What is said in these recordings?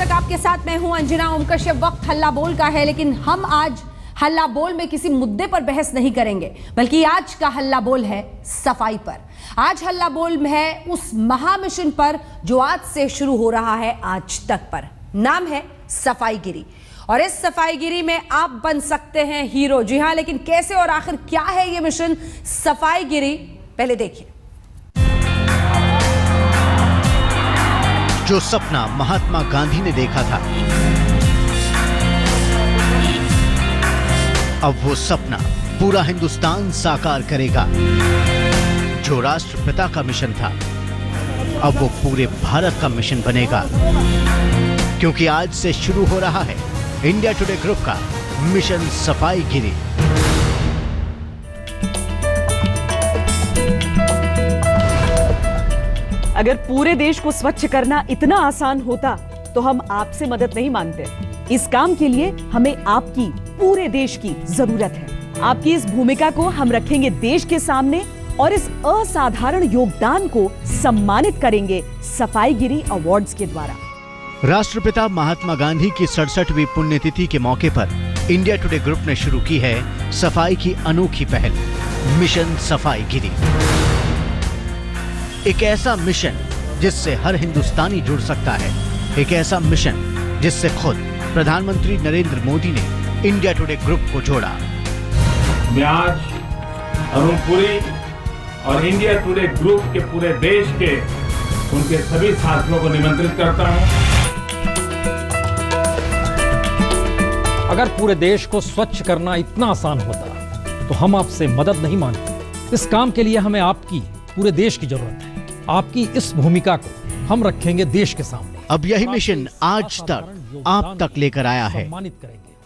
तक आपके साथ मैं हूं अंजना ओम कश्यप। वक्त हल्ला बोल का है, लेकिन हम आज हल्ला बोल में किसी मुद्दे पर बहस नहीं करेंगे, बल्कि आज का हल्ला बोल है सफाई पर। आज हल्ला बोल में है उस महामिशन पर जो आज से शुरू हो रहा है आज तक पर। नाम है सफाईगिरी, और इस सफाईगिरी में आप बन सकते हैं हीरो। जी हां, लेकिन कैसे और आखिर क्या है ये मिशन सफाईगिरी, पहले देखिए। जो सपना महात्मा गांधी ने देखा था, अब वो सपना पूरा हिंदुस्तान साकार करेगा। जो राष्ट्रपिता का मिशन था, अब वो पूरे भारत का मिशन बनेगा, क्योंकि आज से शुरू हो रहा है इंडिया टुडे ग्रुप का मिशन सफाईगिरी। अगर पूरे देश को स्वच्छ करना इतना आसान होता तो हम आपसे मदद नहीं मांगते। इस काम के लिए हमें आपकी, पूरे देश की जरूरत है। आपकी इस भूमिका को हम रखेंगे देश के सामने और इस असाधारण योगदान को सम्मानित करेंगे सफाईगिरी अवार्ड्स के द्वारा। राष्ट्रपिता महात्मा गांधी की 67वीं पुण्यतिथि के मौके पर इंडिया टुडे ग्रुप ने शुरू की है सफाई की अनोखी पहल, मिशन सफाईगिरी। एक ऐसा मिशन जिससे हर हिंदुस्तानी जुड़ सकता है, एक ऐसा मिशन जिससे खुद प्रधानमंत्री नरेंद्र मोदी ने इंडिया टुडे ग्रुप को जोड़ा। मैं आज अरुण पुरी और इंडिया टुडे ग्रुप के पूरे देश के उनके सभी साथियों को निमंत्रित करता हूं। अगर पूरे देश को स्वच्छ करना इतना आसान होता तो हम आपसे मदद नहीं मांगते। इस काम के लिए हमें आपकी, पूरे देश की जरूरत है। आपकी इस भूमिका को हम रखेंगे देश के सामने। अब यही मिशन आज तक आप तक लेकर आया है।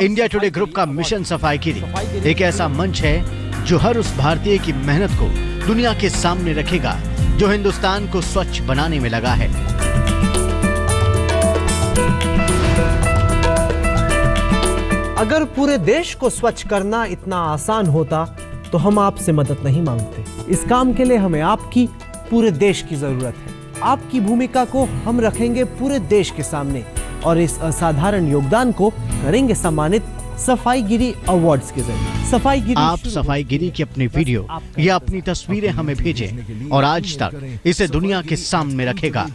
इंडिया टुडे ग्रुप का मिशन सफाईगिरी एक ऐसा मंच है जो हर उस भारतीय की मेहनत को दुनिया के सामने रखेगा जो हिंदुस्तान को स्वच्छ बनाने में लगा है। अगर पूरे देश को स्वच्छ करना इतना आसान होता तो हम आपसे मदद नहीं मांगते। इस काम के लिए हमें आपकी, पूरे देश की जरूरत है। आपकी भूमिका को हम रखेंगे पूरे देश के सामने और इस असाधारण योगदान को करेंगे सम्मानित सफाईगिरी अवार्ड्स के जरिए। सफाईगिरी आप सफाईगिरी की अपनी वीडियो या अपनी तस्वीरें हमें भेजें और आज तक इसे दुनिया के सामने रखेगा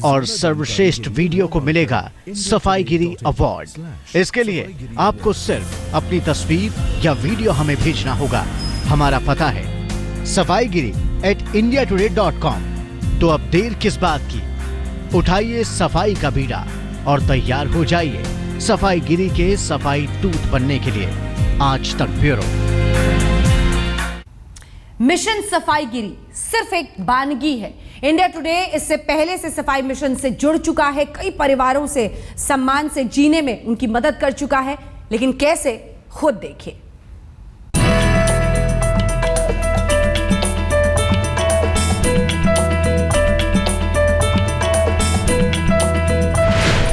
और सर्वश्रेष्ठ वीडियो को मिलेगा सफाईगिरी अवार्ड। इसके लिए आपको सिर्फ अपनी तस्वीर या वीडियो हमें भेजना होगा। हमारा पता है safaigiry@indiatoday.com। तो अब देर किस बात की, उठाइए सफाई का बीड़ा और तैयार हो जाइए सफाईगिरी के सफाई दूत बनने के लिए। आज तक ब्यूरो। मिशन सफाईगिरी सिर्फ एक बानगी है। इंडिया टुडे इससे पहले से सफाई मिशन से जुड़ चुका है, कई परिवारों से सम्मान से जीने में उनकी मदद कर चुका है। लेकिन कैसे, खुद देखिए।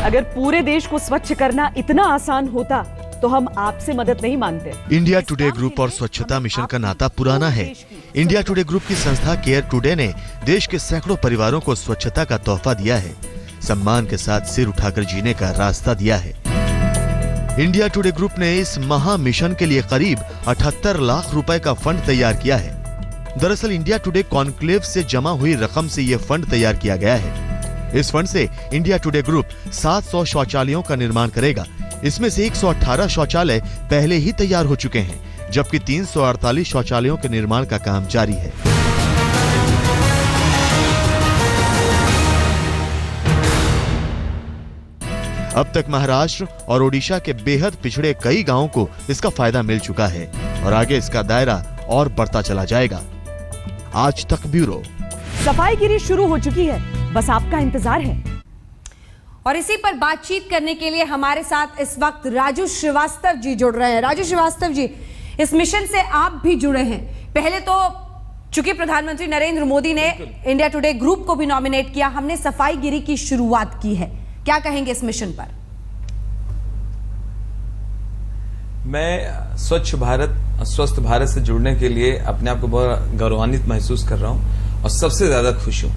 अगर पूरे देश को स्वच्छ करना इतना आसान होता तो हम आपसे मदद नहीं मांगते। इंडिया टुडे ग्रुप और स्वच्छता मिशन का नाता पुराना है। इंडिया टुडे ग्रुप की संस्था केयर टुडे ने देश के सैकड़ों परिवारों को स्वच्छता का तोहफा दिया है, सम्मान के साथ सिर उठाकर जीने का रास्ता दिया है। इंडिया टुडे ग्रुप ने इस महा मिशन के लिए करीब 78 लाख रुपए का फंड तैयार किया है। दरअसल इंडिया टुडे कॉन्क्लेव से जमा हुई रकम से ये फंड तैयार किया गया है। इस फंड से इंडिया टुडे ग्रुप 700 शौचालयों का निर्माण करेगा। इसमें से 118 शौचालय पहले ही तैयार हो चुके हैं, जबकि 348 शौचालयों के निर्माण का काम जारी है। अब तक महाराष्ट्र और ओडिशा के बेहद पिछड़े कई गांवों को इसका फायदा मिल चुका है और आगे इसका दायरा और बढ़ता चला जाएगा। आज तक ब्यूरो। सफाईगिरी शुरू हो चुकी है, बस आपका इंतजार है। और इसी पर बातचीत करने के लिए हमारे साथ इस वक्त राजू श्रीवास्तव जी जुड़ रहे हैं। राजू श्रीवास्तव जी, इस मिशन से आप भी जुड़े हैं। पहले तो चूंकि प्रधानमंत्री नरेंद्र मोदी ने इंडिया टुडे ग्रुप को भी नॉमिनेट किया, हमने सफाईगिरी की शुरुआत की है, क्या कहेंगे इस मिशन पर? मैं स्वच्छ भारत, स्वस्थ भारत से जुड़ने के लिए अपने आप को बहुत गौरवान्वित महसूस कर रहा हूं और सबसे ज्यादा खुश हूं।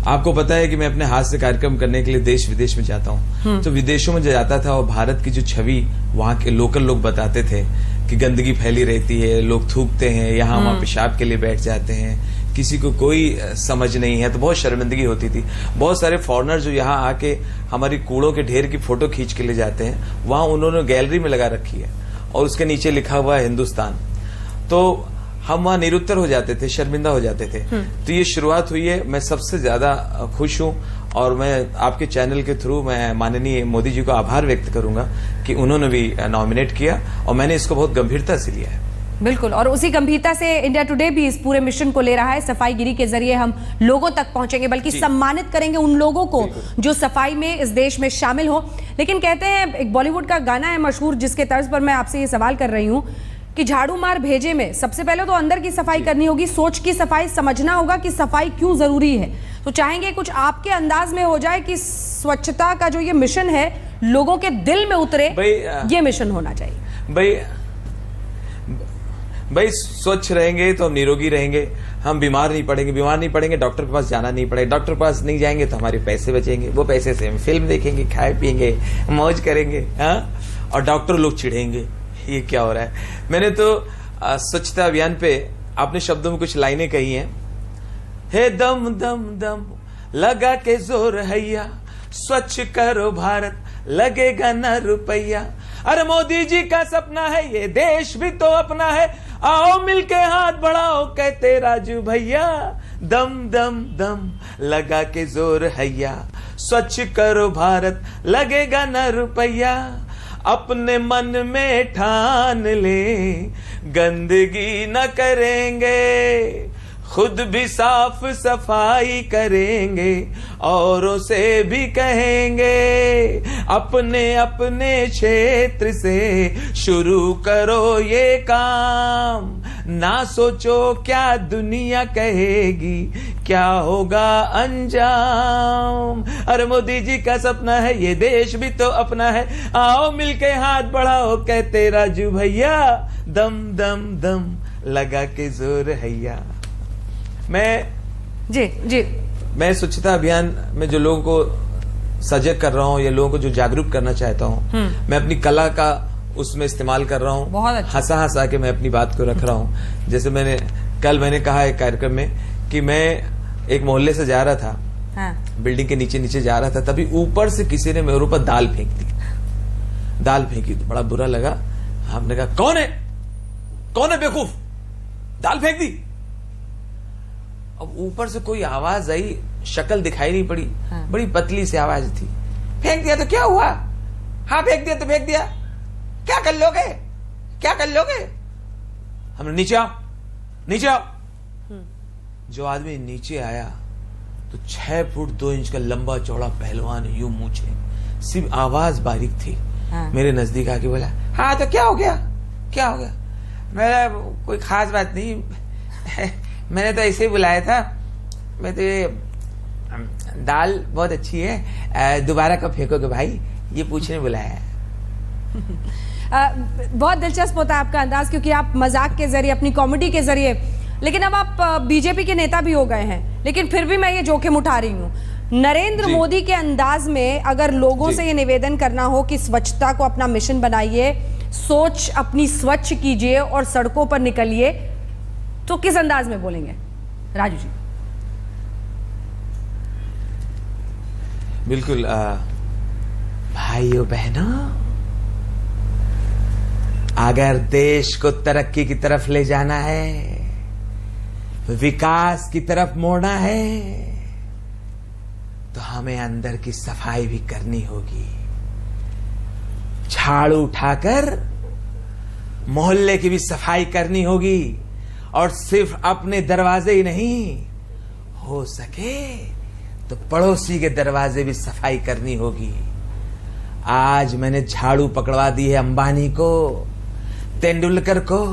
आपको पता है कि मैं अपने हाथ से कार्यक्रम करने के लिए देश विदेश में जाता हूँ, तो विदेशों में जाता था और भारत की जो छवि वहाँ के लोकल लोग बताते थे कि गंदगी फैली रहती है, लोग थूकते हैं, यहाँ वहाँ पेशाब के लिए बैठ जाते हैं, किसी को कोई समझ नहीं है, तो बहुत शर्मिंदगी होती थी। बहुत सारे फॉरेनर जो यहाँ आके हमारी कूड़ों के ढेर की फोटो खींच के ले जाते हैं, वहाँ उन्होंने गैलरी में लगा रखी है और उसके नीचे लिखा हुआ है हिंदुस्तान। तो हम वहाँ निरुत्तर हो जाते थे, शर्मिंदा हो जाते थे। तो ये शुरुआत हुई है, मैं सबसे ज्यादा खुश हूँ और मैं आपके चैनल के थ्रू मैं माननीय मोदी जी को आभार व्यक्त करूंगा कि उन्होंने भी नॉमिनेट किया और मैंने इसको बहुत गंभीरता से लिया है। बिल्कुल, और उसी गंभीरता से इंडिया टुडे भी इस पूरे मिशन को ले रहा है। सफाईगिरी के जरिए हम लोगों तक पहुंचेंगे, बल्कि सम्मानित करेंगे उन लोगों को जो सफाई में इस देश में शामिल हो। लेकिन कहते हैं, एक बॉलीवुड का गाना है मशहूर, जिसके तर्ज पर मैं आपसे ये सवाल कर रही हूँ कि झाड़ू मार भेजे में सबसे पहले तो अंदर की सफाई करनी होगी, सोच की सफाई, समझना होगा कि सफाई क्यों जरूरी है। तो चाहेंगे कुछ आपके अंदाज में हो जाए कि स्वच्छता का जो ये मिशन है लोगों के दिल में उतरे, ये मिशन होना चाहिए। भाई स्वच्छ रहेंगे तो हम निरोगी रहेंगे, हम बीमार नहीं पड़ेंगे, डॉक्टर के पास जाना नहीं पड़ेगा, डॉक्टर के पास नहीं जाएंगे तो हमारे पैसे बचेंगे, वो पैसे से हम फिल्म देखेंगे, खाए पिएंगे, मौज करेंगे, हाँ? और डॉक्टर लोग चिढ़ेंगे ये क्या हो रहा है। मैंने तो स्वच्छता अभियान पे अपने शब्दों में कुछ लाइनें कही हैं। हे दम दम दम लगा के जोर हैया, स्वच्छ करो भारत, लगेगा न रुपया। अरे मोदी जी का सपना है, ये देश भी तो अपना है, आओ मिलके हाथ बढ़ाओ, कहते राजू भैया। दम दम दम लगा के जोर हैया, स्वच्छ करो भारत, लगेगा न रुपया। अपने मन में ठान ले, गंदगी न करेंगे, खुद भी साफ सफाई करेंगे, औरों से भी कहेंगे। अपने अपने क्षेत्र से शुरू करो ये काम, ना सोचो क्या दुनिया कहेगी, क्या होगा अंजाम। अरे मोदी जी का सपना है, ये देश भी तो अपना है, आओ मिलके हाथ बढ़ाओ, कहते राजू भैया। दम दम दम लगा के जोर हैया। मैं स्वच्छता अभियान में जो लोगों को सजग कर रहा हूँ या लोगों को जो जागरूक करना चाहता हूँ, मैं अपनी कला का उसमें इस्तेमाल कर रहा हूँ। बहुत अच्छा। हंसा हंसा के मैं अपनी बात को रख रहा हूँ। जैसे मैंने कहा एक कार्यक्रम में कि मैं एक मोहल्ले से जा रहा था, हाँ। बिल्डिंग के नीचे जा रहा था, तभी ऊपर से किसी ने मेरे ऊपर दाल फेंक दी। दाल फेंकी तो बड़ा बुरा लगा। हमने कहा कौन है बेवकूफ, दाल फेंक दी। अब ऊपर से कोई आवाज आई, शक्ल दिखाई नहीं पड़ी, हाँ। बड़ी पतली सी आवाज थी। फेंक दिया तो क्या हुआ? हाँ फेंक दिया तो फेंक दिया, क्या कर लोगे? हमने नीचे आओ। जो आदमी नीचे आया तो 6 फुट 2 इंच का लंबा चौड़ा पहलवान, यूं मूछे, सिर्फ आवाज बारीक थी, हाँ। मेरे नजदीक आके बोला, हाँ तो क्या हो गया? मेरा कोई खास बात नहीं, मैंने तो ऐसे ही बुलाया था, मैं तो ये दाल बहुत अच्छी है, दोबारा कब फेंकोगे भाई, ये पूछने बुलाया है। बहुत दिलचस्प होता है आपका अंदाज, क्योंकि आप मजाक के जरिए, अपनी कॉमेडी के जरिए, लेकिन अब आप बीजेपी के नेता भी हो गए हैं, लेकिन फिर भी मैं ये जोखिम उठा रही हूँ। नरेंद्र मोदी के अंदाज में अगर लोगों से ये निवेदन करना हो कि स्वच्छता को अपना मिशन बनाइए, सोच अपनी स्वच्छ कीजिए और सड़कों पर निकलिए, तो किस अंदाज में बोलेंगे राजू जी? बिल्कुल भाइयों बहनों, अगर देश को तरक्की की तरफ ले जाना है, विकास की तरफ मोड़ना है, तो हमें अंदर की सफाई भी करनी होगी। झाड़ू उठाकर मोहल्ले की भी सफाई करनी होगी, और सिर्फ अपने दरवाजे ही नहीं, हो सके तो पड़ोसी के दरवाजे भी सफाई करनी होगी। आज मैंने झाड़ू पकड़वा दी है अंबानी को, तेंदुलकर को,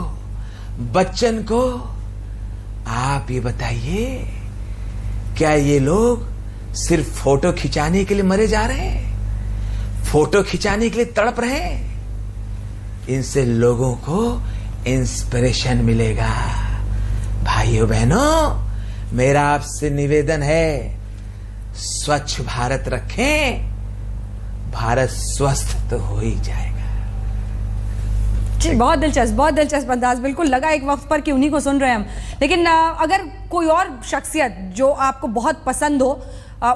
बच्चन को। आप ये बताइए, क्या ये लोग सिर्फ फोटो खिंचाने के लिए मरे जा रहे हैं? फोटो खिंचाने के लिए तड़प रहे हैं? इनसे लोगों को इंस्पिरेशन मिलेगा। भाइयों बहनों, मेरा आपसे निवेदन है, स्वच्छ भारत रखें, भारत स्वस्थ तो हो ही जाएगा। जी, बहुत दिलचस्प अंदाज। बिल्कुल लगा एक वक्त पर कि उन्हीं को सुन रहे हैं हम। लेकिन अगर कोई और शख्सियत जो आपको बहुत पसंद हो,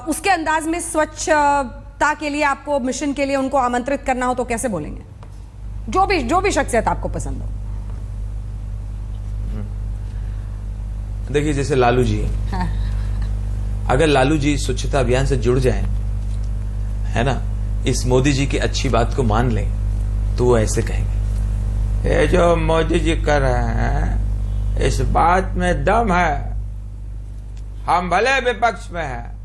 उसके अंदाज में स्वच्छता के लिए आपको मिशन के लिए उनको आमंत्रित करना हो तो कैसे बोलेंगे? जो भी शख्सियत आपको पसंद हो। देखिए जैसे लालू जी, हाँ। अगर लालू जी स्वच्छता अभियान से जुड़ जाएं, है ना, इस मोदी जी की अच्छी बात को मान लें, तो वो ऐसे कहेंगे, ये जो मोदी जी कर रहे हैं इस बात में दम है, हम भले विपक्ष में हैं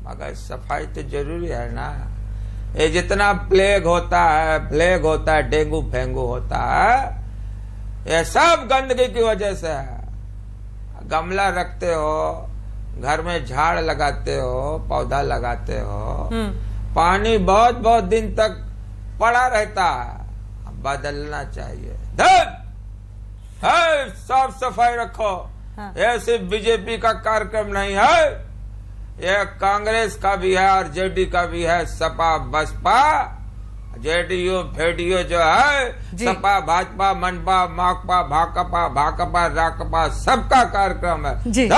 मगर सफाई तो जरूरी है ना। ये जितना प्लेग होता है, डेंगू फेंगू होता है, ये सब गंदगी की वजह से है। गमला रखते हो, घर में झाड़ लगाते हो, पौधा लगाते हो, पानी बहुत बहुत दिन तक पड़ा रहता है, बदलना चाहिए। साफ सफाई रखो। हाँ। ये सिर्फ बीजेपी का कार्यक्रम नहीं है, ये कांग्रेस का भी है, और जेडी का भी है, सपा बसपा जेडीयू फेडीयू जो है, सपा भाजपा मनपा माकपा भाकपा राकपा सबका कार्यक्रम है जी।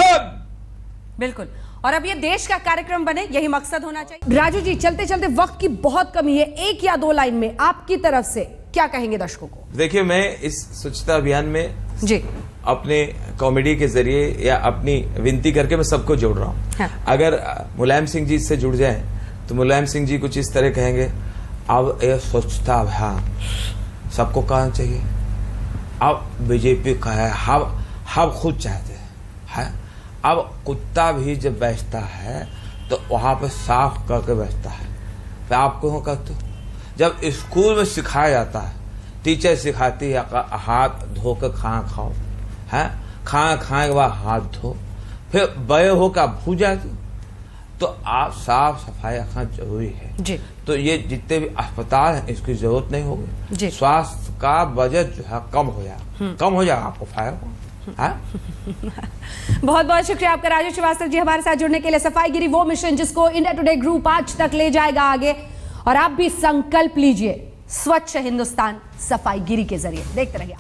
बिल्कुल, और अब ये देश का कार्यक्रम बने, यही मकसद होना चाहिए। राजू जी, चलते चलते वक्त की बहुत कमी है, एक या दो लाइन में आपकी तरफ से क्या कहेंगे दर्शकों को? देखिए, मैं इस स्वच्छता अभियान में जी अपने कॉमेडी के जरिए या अपनी विनती करके मैं सबको जोड़ रहा हूँ। हाँ। अगर मुलायम सिंह जी इससे जुड़ जाएं तो मुलायम सिंह जी कुछ इस तरह कहेंगे, अब ये स्वच्छता अभियान सबको करना चाहिए, अब बीजेपी का है, हम खुद चाहते हैं। अब कुत्ता भी जब बैठता है तो वहां पे साफ करके बैठता है। तो आप क्यों कहते हो? जब स्कूल में सिखाया जाता है, टीचर सिखाती है हाथ धो के खाना खाओ, है खाना खाने के बाद हाथ धो, फिर बड़े होकर भूल जाते, तो आप साफ सफाई रखना जरूरी है जी। तो ये जितने भी अस्पताल हैं इसकी जरूरत नहीं होगी जी। स्वास्थ्य का बजट जो है कम हो जाएगा, आपको फायदा होगा। बहुत बहुत शुक्रिया आपका राजू श्रीवास्तव जी हमारे साथ जुड़ने के लिए। सफाईगिरी वो मिशन जिसको इंडिया टुडे ग्रुप आज तक ले जाएगा आगे, और आप भी संकल्प लीजिए स्वच्छ हिंदुस्तान सफाईगिरी के जरिए। देखते रहिए।